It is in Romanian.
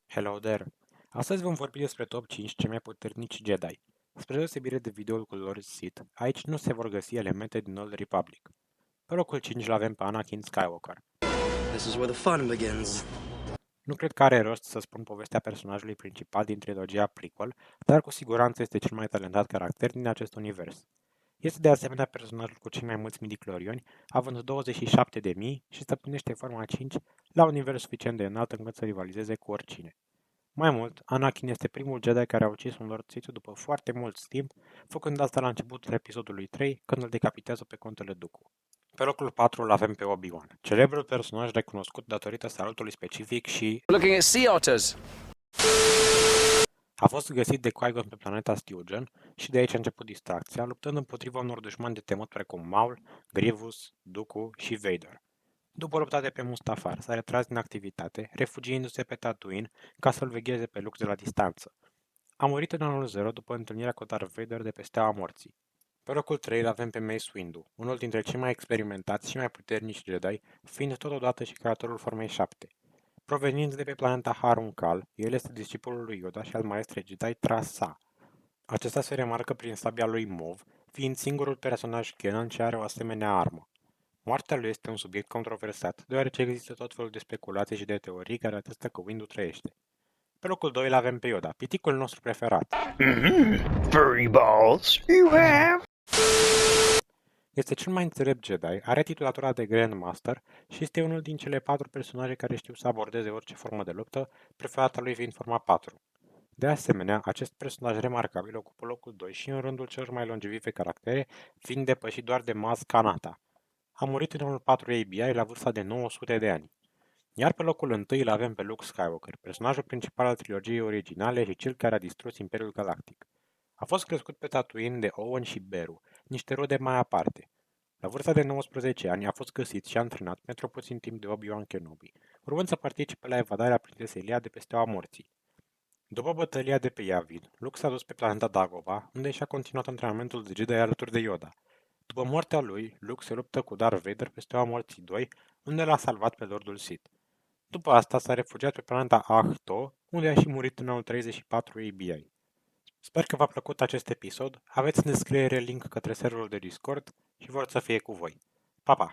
Hello there! Astăzi vom vorbi despre top 5 cei mai puternici Jedi. Spre deosebire de videoul cu Lord Sith, aici nu se vor găsi elemente din Old Republic. Pe locul 5 l avem pe Anakin Skywalker. This is where the fun begins. Nu cred că are rost să spun povestea personajului principal din trilogia prequel, dar cu siguranță este cel mai talentat caracter din acest univers. Este de asemenea personajul cu cei mai mulți midichloriani, având 27.000 și stăpânește forma 5 la un nivel suficient de înalt încât să rivalizeze cu oricine. Mai mult, Anakin este primul Jedi care a ucis un Lord Sith după foarte mult timp, făcând asta la începutul episodului 3, când îl decapitează pe contele Dooku. Pe locul 4 îl avem pe Obi-Wan, celebrul personaj recunoscut datorită salutului specific și Looking at sea otters. a fost găsit de Qui-Gon pe planeta Styugen și de aici a început distracția, luptând împotriva unor dușmani de temut precum Maul, Grievous, Dooku și Vader. După lupta de pe Mustafar, s-a retras din activitate, refugiindu-se pe Tatooine ca să-l vegheze pe Luke de la distanță. A murit în anul 0 după întâlnirea cu Darth Vader de pe Steaua Morții. Pe locul 3 îl avem pe Mace Windu, unul dintre cei mai experimentați și mai puternici Jedi, fiind totodată și creatorul Formei 7. Provenind de pe planeta Harun Kal, el este discipolul lui Yoda și al maestrei Jedi Trasa. Acesta se remarcă prin sabia lui Mov, fiind singurul personaj canon ce are o asemenea armă. Moartea lui este un subiect controversat, deoarece există tot felul de speculații și de teorii care atestă că Windu trăiește. Pe locul 2 îl avem pe Yoda, piticul nostru preferat. Furry balls, you have? Este cel mai înțelept Jedi, are titulatura de Grandmaster și este unul din cele 4 personaje care știu să abordeze orice formă de luptă, preferata lui fiind forma 4. De asemenea, acest personaj remarcabil ocupă locul 2 și în rândul celor mai longevive caractere, fiind depășit doar de Maz Kanata. A murit în anul 4 ABI la vârsta de 900 de ani. Iar pe locul 1 îl avem pe Luke Skywalker, personajul principal al trilogiei originale și cel care a distrus Imperiul Galactic. A fost crescut pe Tatooine de Owen și Beru, niște rude mai aparte. La vârsta de 19 ani a fost găsit și antrenat pentru puțin timp de Obi-Wan Kenobi, urmând să participe la evadarea prințesei Leia de pe Steaua Morții. După bătălia de pe Yavin, Luke s-a dus pe planeta Dagobah, unde și-a continuat antrenamentul de Jedi alături de Yoda. După moartea lui, Luke se luptă cu Darth Vader pe Steaua Morții 2, unde l-a salvat pe Lordul Sith. După asta s-a refugiat pe planeta Ahto, unde a și murit în anul 34 ABI. Sper că v-a plăcut acest episod, aveți în descriere link către serverul de Discord și vor să fie cu voi. Pa, pa!